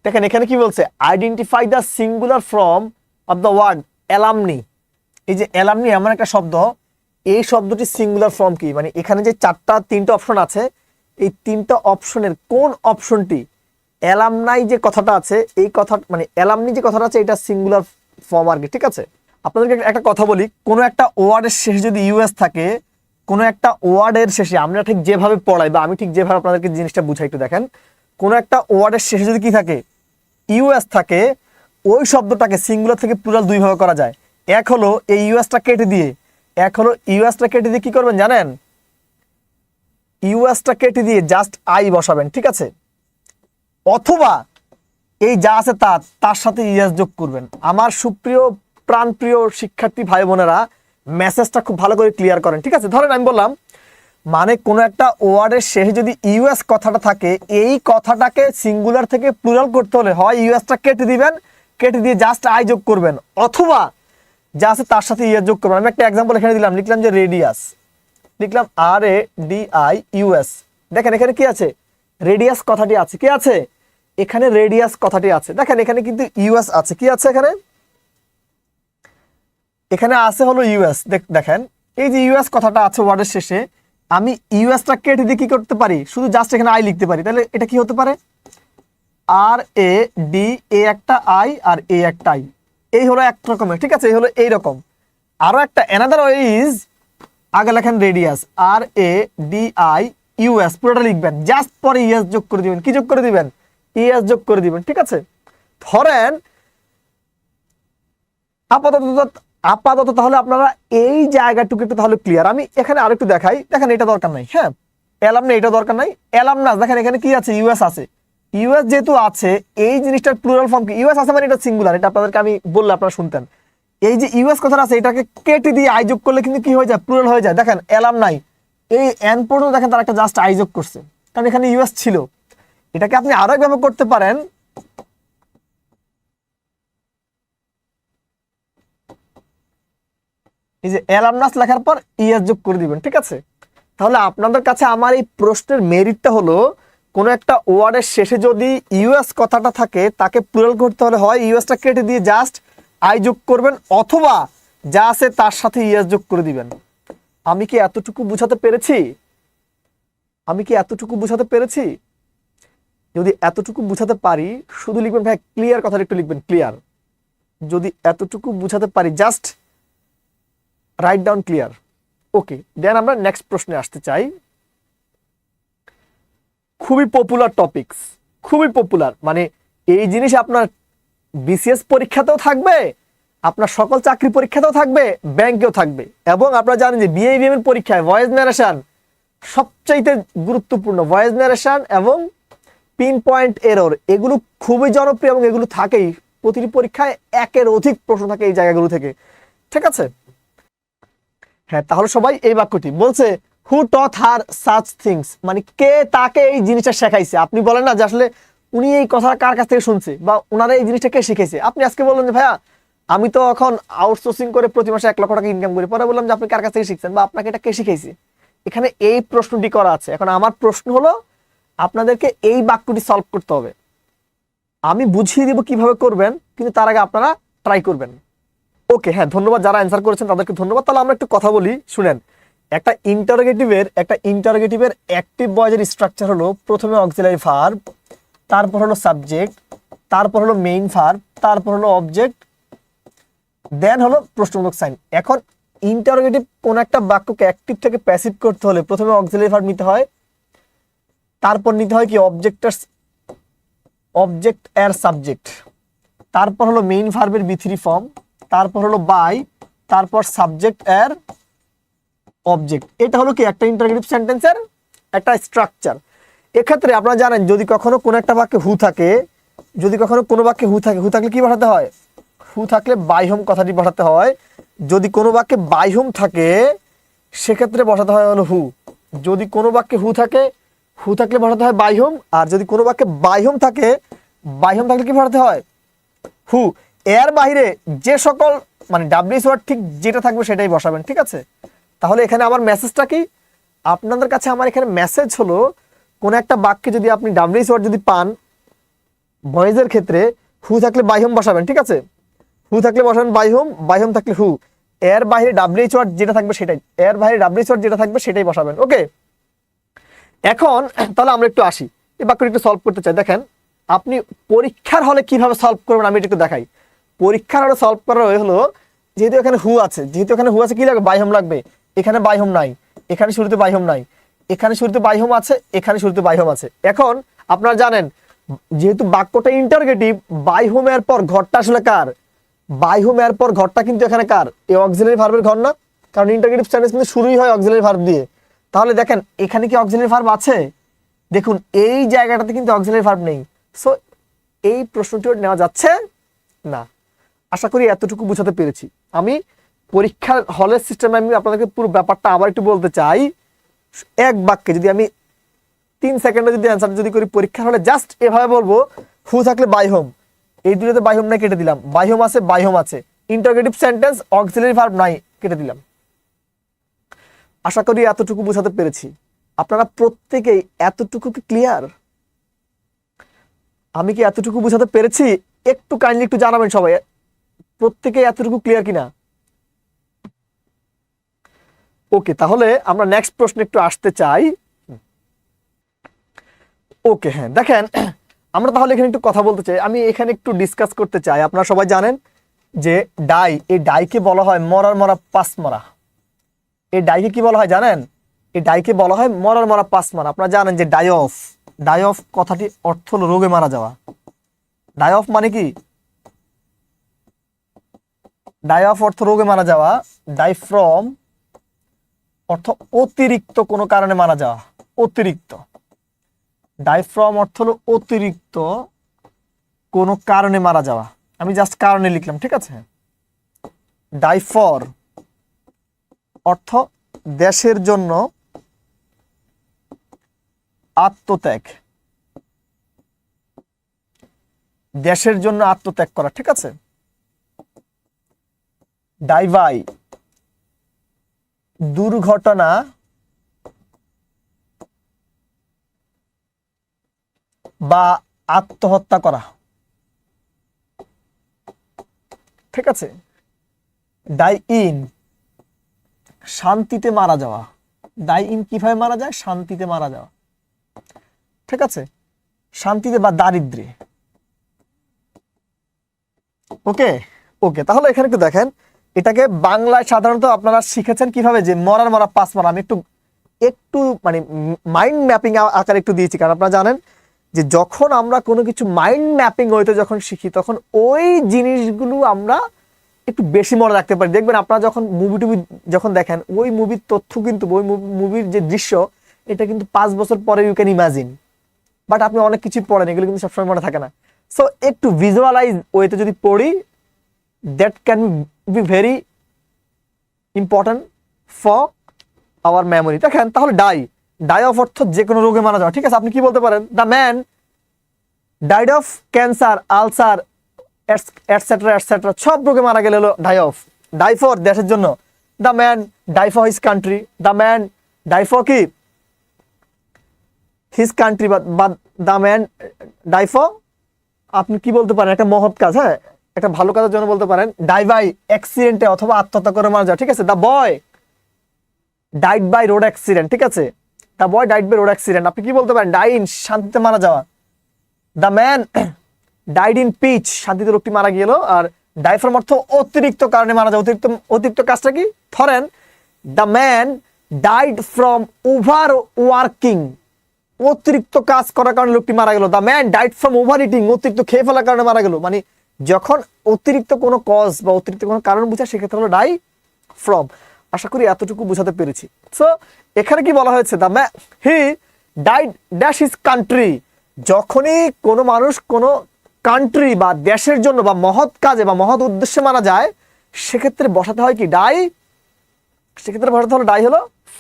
দেখেন এখানে কি বলছে, identify the singular form of the word alumni. এই যে অ্যালামনি এমন একটা শব্দ, এই শব্দটি সিঙ্গুলার ফর্ম কি, মানে এখানে যে তিনটা অপশন আছে এই তিনটা অপশনের কোন অপশনটি অ্যালামনাই যে কথাটা আছে, এই কথা মানে অ্যালামনি যে কথাটা আছে এটা সিঙ্গুলার ফর্ম আর কি। ঠিক আছে, আপনাদেরকে একটা কথা বলি, কোনো একটা ওয়ার্ডের শেষে যদি ইউএস থাকে কোনো একটা ওয়ার্ডের শেষে আমরা ঠিক যেভাবে পড়াই বা আমি ঠিক যেভাবে আপনাদেরকে জিনিসটা বুঝাই, একটু দেখেন। কোনো একটা ওয়ার্ডের শেষে যদি কি থাকে, ইউএস থাকে, ওই শব্দটাকে সিঙ্গুলার থেকে প্লুরাল দুইভাবে করা যায়। এক হলো এই ইউএসটা কেটে দিয়ে, এক হলো ইউএসটা কেটে দিয়ে কি করবেন জানেন, ইউএসটা কেটে দিয়ে জাস্ট আই বসাবেন, ঠিক আছে। অথবা এই যা আছে তার সাথে ইএস যোগ করবেন। আমার সুপ্রিয় প্রাণপ্রিয় শিক্ষার্থী ভাই বোনেরা, মেসেজটা খুব ভালো করে ক্লিয়ার করেন, ঠিক আছে। ধরেন আমি বললাম, মানে কোনো একটা ওয়ার্ডের শেষে যদি ইউএস কথাটা থাকে, এই কথাটাকে সিঙ্গুলার থেকে প্লুরাল করতে হলে হয় ইউএসটা কেটে দিবেন, কেটে দিয়ে জাস্ট আই যোগ করবেন, অথবা যা আছে তার সাথে ইএস যোগ করবেন। আমি একটা এক্সাম্পল এখানে দিলাম, লিখলাম যে রেডিয়াস, লিখলাম RADIUS। দেখেন এখানে কি আছে, রেডিয়াস কথাটি আছে, কি আছে এখানে, রেডিয়াস কথাটি আছে। দেখেন এখানে কিন্তু ইউএস আছে, কি আছে এখানে, এখানে আছে হলো ইউএস। দেখেন এই যে ইউএস কথাটা আছে ওয়ার্ডের শেষে, আমি ইউএসটা কেটে দিয়ে কি করতে পারি, শুধু জাস্ট এখানে আই লিখতে পারি। তাহলে এটা কি হতে পারে, RAD, এ একটা আই আর এ একটা আই, এই হলো এক রকমের, ঠিক আছে, এই হলো এইরকম। আরো একটা অ্যানাদার ওয়ে ইজ, আগে লেখেন রেডিয়াস RADIUS, পুরোটা লিখবেন, জাস্ট পরে ইএস যোগ করে দিবেন। কি যোগ করে দিবেন, ইএস যোগ করে দিবেন, ঠিক আছে। ধরেন আপাতত তাহলে আপনারা এই জায়গাটুকু একটু তাহলে ক্লিয়ার। আমি এখানে আরেকটু দেখাই, দেখেন এটা দরকার নাই, হ্যাঁ এলাম না, এটা দরকার নাই, এলাম না। দেখেন এখানে কি আছে, ইউএস আছে। ইউএস যেহেতু আছে, এই জিনিসটার প্লুরাল ফর্ম কি, ইউএস আছে মানে এটা সিঙ্গুলার, এটা আপনাদেরকে আমি বললে আপনারা শুনতেন। এই যে ইউএস কথাটা আছে, এটাকে কেটে দিয়ে আই যোগ করলে কিন্তু কি হয়ে যায়, প্লুরাল হয়ে যায়। দেখেন এলাম নাই, এই এন পর্যন্ত দেখেন তার একটা জাস্ট আই যোগ করছে, কারণ এখানে ইউএস ছিল। এটাকে আপনি আরো একভাবে করতে পারেন, এই যে অ্যালামনাস লেখার পর ইএস যোগ করে দিবেন, ঠিক আছে। তাহলে আপনাদের কাছে আমার এই প্রশ্নের মেরিটটা হলো, কোনো একটা ওয়ার্ডের শেষে যদি ইউএস কথাটা থাকে, তাকে প্লুরাল করতে হলে হয় ইউএসটা কেটে দিয়ে জাস্ট আই যোগ করবেন, অথবা যা আছে তার সাথে ইএস যোগ করে দিবেন। আমি কি এতটুকু বুঝাতে পেরেছি, আমি কি এতটুকু বুঝাতে পেরেছি? যদি এতটুকু বুঝাতে পারি, শুধু লিখবেন ভাই ক্লিয়ার, কথাটা একটু লিখবেন ক্লিয়ার। যদি এতটুকু বুঝাতে পারি, জাস্ট রাইট ডাউন ক্লিয়ার। ওকে, দেন আমরা নেক্সট প্রশ্নে আসতে চাই। খুবই পপুলার টপিকস, খুবই পপুলার, মানে এই জিনিস আপনার বিসিএস পরীক্ষাতেও থাকবে, আপনার সকল চাকরি পরীক্ষাতেও থাকবে, ব্যাংকেও থাকবে। এবং আপনারা জানেন যে বিএবিএম এর পরীক্ষায় ভয়েস ন্যারেশন সবচাইতে গুরুত্বপূর্ণ, ভয়েস ন্যারেশন এবং পিন পয়েন্ট এরর, এগুলো খুবই জনপ্রিয় এবং এগুলো থাকেই প্রতিটি পরীক্ষায়, একের অধিক প্রশ্ন থাকে এই জায়গাগুলো থেকে, ঠিক আছে। হ্যাঁ, তাহলে সবাই এই বাক্যটি বলছে, হু টথ হার সাচ থিংস, মানে কে তাকে এই জিনিসটা শেখাইছে। আপনি বলেন না যে আসলে উনি এই কথাটা কার কাছ থেকে শুনছে, বা ওনারা এই জিনিসটা কে শিখেছে। আপনি আজকে বললেন যে ভাইয়া আমি তো এখন আউটসোর্সিং করে প্রতি মাসে 1 লক্ষ টাকা ইনকাম করি, পরে বললাম যে আপনি কার কাছ থেকে শিখছেন, বা আপনাকে এটা কে শিখাইছে। এখানে এই প্রশ্নটি করা আছে। এখন আমার প্রশ্ন হলো, আপনাদেরকে এই বাক্যটি সলভ করতে হবে। আমি বুঝিয়ে দিব কিভাবে করবেন, কিন্তু তার আগে আপনারা ট্রাই করবেন। ওকে, হ্যাঁ ধন্যবাদ যারা অ্যান্সার করেছেন তাদেরকে ধন্যবাদ। তাহলে আমরা একটু কথা বলি, শুনেন। একটা ইন্টারোগেটিভের অ্যাক্টিভ ভয়েসের স্ট্রাকচার হলো, প্রথমে অক্সিলারি ভার্ব, তারপর হলো সাবজেক্ট, তারপর হলো মেইন ভার্ব, তারপর হলো অবজেক্ট, দেন হলো প্রশ্নবোধক সাইন। এখন ইন্টারোগেটিভ কোন একটা বাক্যকে অ্যাক্টিভ থেকে প্যাসিভ করতে হলে প্রথমে অক্সিলারি ভার্ব নিতে হয়, তারপর নিতে হয় কি অবজেক্ট এর সাবজেক্ট, তারপর হলো মেইন ভার্বের বি3 ফর্ম, তারপর হলো বাই, তারপর সাবজেক্ট এর অবজেক্ট। এটা হলো কি একটা ইন্টারোগেটিভ সেন্টেন্সের একটা স্ট্রাকচার। এক্ষেত্রে আপনারা জানেন, যদি কখনো কোনো একটা বাক্যে হু থাকে, যদি কখনো কোনো বাক্যে হু থাকে, হু থাকলে কি বসাতে হয়, হু থাকলে বাই হোম কথাটি বসাতে হয়। যদি কোনো বাক্যে বাই হোম থাকে, সেক্ষেত্রে বসাতে হয় হলো হু। যদি কোনো বাক্যে হু থাকলে বসাতে হয় বাই হোম, আর যদি কোনো বাক্যে বাই হোম থাকলে কি বসাতে হয়, হু। এর বাইরে যে সকল মানে ডাব্লিউএস ওয়ার্ড ঠিক যেটা থাকবে সেটাই বসাবেন, ঠিক আছে। তাহলে এখানে আমার মেসেজটা কি, আপনাদের কাছে আমার এখানে মেসেজ হলো, কোন একটা বাক্যে যদি আপনি ডাব্লিউএস ওয়ার্ড যদি পান, ভয়েসের ক্ষেত্রে হু থাকলে বাই হোম বসাবেন, ঠিক আছে। হু থাকলে বসাবেন বাই হোম থাকলে হু। এর বাইরে ডাব্লিউএস ওয়ার্ড যেটা থাকবে সেটাই বসাবেন। ওকে, এখন তাহলে আমরা একটু আসি, এই বাক্যটি একটু সলভ করতে চাই। দেখেন আপনি পরীক্ষার হলে কিভাবে সলভ করবেন আমি এটা একটু দেখাই। পরীক্ষার হলে সলভ করার হলো, যেহেতু এখানে হু আছে কি লাগবে, বাই হোম লাগবে। এখানে বাই হোম নাই, এখানে শুরুতে বাই হোম নাই, এখানে শুরুতে বাই হোম আছে, এখানে শুরুতে বাই হোম আছে। এখন আপনারা জানেন যেহেতু বাক্যটা ইন্টারগেটিভ, বাই হোম এর পর ঘরটা আসলে কার? বাই হোম এর পর ঘরটা কিন্তু এখানে কার? এই অক্সিলারি ভার্বের ঘর না? কারণ ইন্টারগেটিভ সেন্টেন্স কিন্তু শুরুই হয় অক্সিলারি ভার্ব দিয়ে। তাহলে দেখেন এখানে কি অক্সিলারি ভার্ব আছে? দেখুন এই জায়গাটাতে কিন্তু অক্সিলারি ভার্ব নেই, সো এই প্রশ্নটিও নেওয়া যাচ্ছে না। আশা করি এতটুকু বোঝাতে পেরেছি। আমি পরীক্ষার হলের সিস্টেমে আমি আপনাদেরকে পুরো ব্যাপারটা আবার একটু বলতে চাই। এক বাক্যে যদি আমি 3 সেকেন্ডে যদি অ্যান্সার যদি করি পরীক্ষার হলে, জাস্ট এভাবে বলবো হু থাকলে বাই হোম, এই দুটোতে বাই হোম নাই কেটে দিলাম, বাই হোম আছে বাই হোম আছে, ইন্টারগেটিভ সেন্টেন্স অক্সিলারি ভার্ব নাই কেটে দিলাম। আশা করি এতটুকু বোঝাতে পেরেছি। আপনারা প্রত্যেকেই এতটুকু কি ক্লিয়ার? আমি কি এতটুকু বোঝাতে পেরেছি? একটু কাইন্ডলি একটু জানাবেন সবাই, প্রত্যেকে এতটুকু ক্লিয়ার কিনা। ওকে, তাহলে আমরা নেক্সট প্রশ্ন একটু আসতে চাই। ওকে, হ্যাঁ দেখেন আমরা তাহলে এখানে একটু কথা বলতে চাই, আমি এখানে একটু ডিসকাস করতে চাই। আপনারা সবাই জানেন যে ডাই, এই ডাইকে বলা হয় মরার মরা পাস মরা। এই ডাইকে কি বলা হয় জানেন? এই ডাইকে বলা হয় মরার মরা পাস মরা। আপনারা জানেন যে ডাই অফ, ডাই অফ কথাটি অর্থ হলো রোগে মারা যাওয়া। ডাই অফ মানে কি? ডাই অফ অর্থ রোগে মারা যাওয়া। ডাই ফ্রম অর্থ অতিরিক্ত কোনো কারণে মারা যাওয়া, অতিরিক্ত। ডাই ফ্রম অর্থ হলো অতিরিক্ত কোনো কারণে মারা যাওয়া। আমি জাস্ট কারণে লিখলাম, ঠিক আছে। ডাই ফর অর্থ দেশের জন্য আত্মত্যাগ, দেশের জন্য আত্মত্যাগ করা, ঠিক আছে। ডাই বাই দুর্ঘটনা বা আত্মহত্যা করা, ঠিক আছে। ডাই ইন শান্তিতে মারা যাওয়া। ডাই ইন কিভাবে মারা যায়? শান্তিতে মারা যাওয়া, ঠিক আছে। শান্তিতে বা দারিদ্র্যে। ওকে ওকে, তাহলে এখানে একটু দেখেন, এটাকে বাংলায় সাধারণত আপনারা শিখেছেন কিভাবে, যে মরার মরা পাস মরা। আমি একটু একটু মানে মাইন্ড ম্যাপিং আকারে একটু দিয়েছি, কারণ আপনারা জানেন যে যখন আমরা কোনো কিছু মাইন্ড ম্যাপিং হইতে যখন শিখি তখন ওই জিনিসগুলো আমরা একটু বেশি মনে রাখতে পারি। দেখবেন আপনারা যখন মুভি টুভি যখন দেখেন, ওই মুভির তথ্য কিন্তু, ওই মুভির যে দৃশ্য, এটা কিন্তু 5 বছর পরে ইউ ক্যান ইমাজিন, বাট আপনি অনেক কিছু পড়েন, এগুলো কিন্তু সবসময় মনে থাকে না। সো একটু ভিজুয়ালাইজ ওয়েতে যদি পড়ি, that can be very important for our memory. দেখেন তাহলে ডাই, ডাই অফ অর্থ যে কোনো রোগে মারা যাওয়া, ঠিক আছে। আপনি কি বলতে পারেন? The man died of cancer, ulcer, etcetera etcetera, সব রোগে মারা গেলে হলো ডাই অফ। ডাই ফর দেশের জন্য, the man die for his country, the man die for কি হিজ কান্ট্রি, বা দ্য ম্যান ডাই ফর, আপনি কি বলতে পারেন? একটা মহৎ কাজ, হ্যাঁ একটা ভালো কাজের জন্য বলতে পারেন ডাই বাই অ্যাক্সিডেন্টে অথবা আত্মহত্যা করে মারা যাওয়া, ঠিক আছে। The boy died by road accident, ঠিক আছে। The boy died by road accident. আপনি কি বলতে পারেন? ডাই ইন শান্তিতে মারা যাওয়া। The man died in peace, শান্তিতে লোকটি মারা গেল। আর ডাই ফ্রম অর্থ অতিরিক্ত কারণে মারা যাওয়া। অতিরিক্ত কাজটা কি? ধরেন the man died from over working, অতিরিক্ত কাজ করার কারণে লোকটি মারা গেল। The man died from over eating, অতিরিক্ত খেয়ে ফেলার কারণে মারা গেল। মানে যখন অতিরিক্ত কোনো কজ বা অতিরিক্ত কোনো কারণ বোঝায় সেক্ষেত্রে হলো ডাই ফ্রম। আশা করি এতটুকু বোঝাতে পেরেছি। সো এখানে কি বলা হয়েছে? The man he died dash his country, যখনই কোনো মানুষ কোনো কান্ট্রি বা দেশের জন্য বা মহৎ কাজে বা মহৎ উদ্দেশ্যে মারা যায়, সেক্ষেত্রে বসাতে হয় কি? ডাই। সেক্ষেত্রে বসাতে হলো ডাই হলো ফ।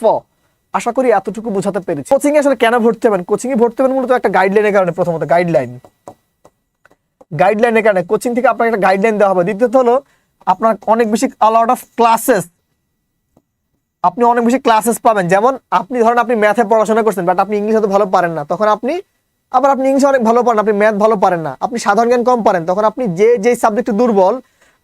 আশা করি এতটুকু বোঝাতে পেরেছি। কোচিং এ আসলে কেন ভর্তি হবেন? কোচিং এ ভর্তি হবেন মূলত একটা গাইডলাইনের কারণে। প্রথমত গাইডলাইনের কারণে কোচিং থেকে আপনাকে একটা গাইডলাইন দেওয়া হবে। দ্বিতীয়ত হলো আপনার অনেক বেশি লট অফ ক্লাসেস, আপনি অনেক বেশি ক্লাসেস পাবেন। যেমন আপনি ধরেন আপনি ম্যাথে পড়াশোনা করছেন, বাট আপনি ইংলিশ হয়তো ভালো পারেন না, তখন আপনি ইংলিশ অনেক ভালো পারেন, আপনি ম্যাথ ভালো পারেন না, আপনি সাধারণ জ্ঞান কম পারেন, তখন আপনি যে সাবজেক্টে দুর্বল,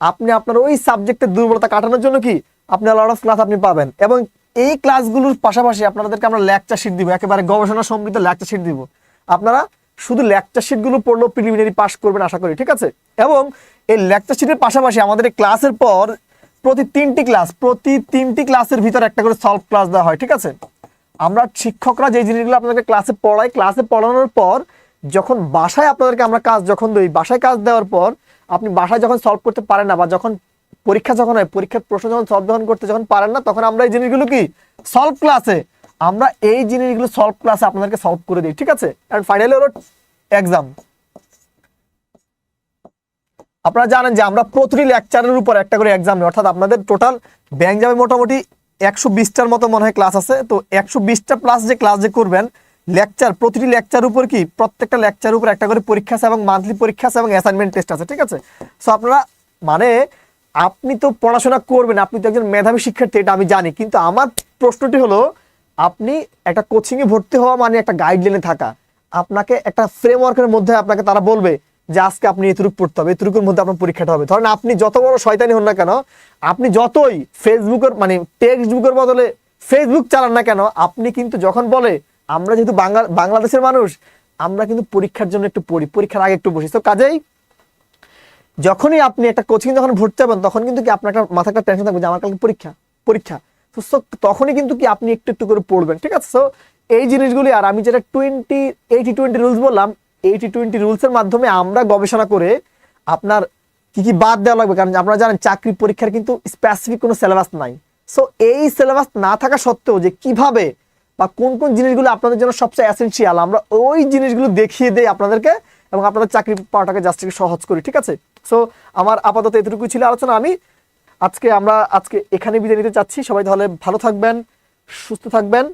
আপনি আপনার ওই সাবজেক্টের দুর্বলতা কাটানোর জন্য কি আপনি লট অফ ক্লাস আপনি পাবেন। এবং এই ক্লাসগুলোর পাশাপাশি আপনাদেরকে আমরা লেকচার শিট দিব, একেবারে গবেষণা সমৃদ্ধ লেকচার শিট দিব। আপনারা শুধু লেকচার শিটগুলো পড়লেও প্রিলিমিনারি পাস করবেন আশা করি, ঠিক আছে। এবং এই লেকচার শিটের পাশাপাশি আমাদের এই ক্লাসের পর প্রতি তিনটি ক্লাসের ভিতর একটা করে সলভ ক্লাস দেওয়া হয়, ঠিক আছে। আমরা শিক্ষকরা যে জিনিসগুলো আপনাদেরকে ক্লাসে পড়াই, ক্লাসে পড়ানোর পর যখন বাসায় আপনাদেরকে আমরা কাজ যখন দিই, বাসায় কাজ দেওয়ার পর আপনি বাসায় যখন সলভ করতে পারেন না, বা যখন পরীক্ষা যখন হয়, পরীক্ষার প্রশ্ন যখন সলভ যখন করতে যখন পারেন না, তখন আমরা এই জিনিসগুলো কি সলভ ক্লাসে, আমরা এই জিনিসগুলো সলভ ক্লাসে আপনাদেরকে সলভ করে দিই, ঠিক আছে। এন্ড ফাইনালি হলো এক্সাম। আপনারা জানেন যে আমরা প্রতিটি লেকচারের উপর একটা করে এক্সাম নিই, অর্থাৎ আপনাদের টোটাল ব্যাংক যাবে মোটামুটি 120টার মতো মনে হয় ক্লাস আছে। তো 120টা প্লাস যে ক্লাস যে করবেন লেকচার, প্রতিটি লেকচার উপর কি প্রত্যেকটা লেকচার উপর একটা করে পরীক্ষা আছে এবং মান্থলি পরীক্ষা আছে এবং অ্যাসাইনমেন্ট টেস্ট আছে, ঠিক আছে। সো আপনারা মানে আপনি তো পড়াশোনা করবেন, আপনি তো একজন মেধাবী শিক্ষার্থী, এটা আমি জানি, কিন্তু আমার প্রশ্নটি হলো আপনি একটা কোচিংয়ে ভর্তি হওয়া মানে একটা গাইডলাইনে থাকা, আপনাকে একটা ফ্রেমওয়ার্কের মধ্যে আপনাকে তারা বলবে যে আজকে আপনি এতটুকু পড়তে হবে, এতটুকুর মধ্যে আপনার পরীক্ষাটা হবে। ধরেন আপনি যত বড় শয়তানি হন না কেন, আপনি যতই ফেসবুকের মানে টেক্সট বুকের বদলে ফেসবুক চালান না কেন, আপনি কিন্তু যখন বলে আমরা যেহেতু বাংলাদেশের মানুষ, আমরা কিন্তু পরীক্ষার জন্য একটু পড়ি, পরীক্ষার আগে একটু বসি। তো কাজেই যখনই আপনি একটা কোচিং যখন ভর্তি হবেন, তখন কিন্তু কি আপনার একটা মাথায় একটা টেনশন থাকবে যে আমার কালকে পরীক্ষা। তো তখনই কিন্তু কি আপনি একটু একটু করে পড়বেন, ঠিক আছে। সো এই জিনিসগুলি, আর আমি যেটা 80-20 রুলস বললাম, 80-20 রুলসের মাধ্যমে আমরা গবেষণা করে আপনার কি কি বাদ দেওয়া লাগবে, কারণ আপনারা জানেন চাকরি পরীক্ষার কিন্তু স্পেসিফিক কোনো সিলেবাস নাই। সো এই সিলেবাস না থাকা সত্ত্বেও যে কিভাবে বা কোন কোন জিনিসগুলো আপনাদের জন্য সবচেয়ে এসেনশিয়াল, আমরা ওই জিনিসগুলো দেখিয়ে দেই আপনাদেরকে এবং আপনাদের চাকরি পাওয়াটাকে জাস্ট সহজ করি, ঠিক আছে। সো আমার আপাতত এতটুকু ছিল আলোচনা। আমরা আজকে এখানে বিদায় নিতে চাচ্ছি। সবাই তাহলে ভালো থাকবেন, সুস্থ থাকবেন।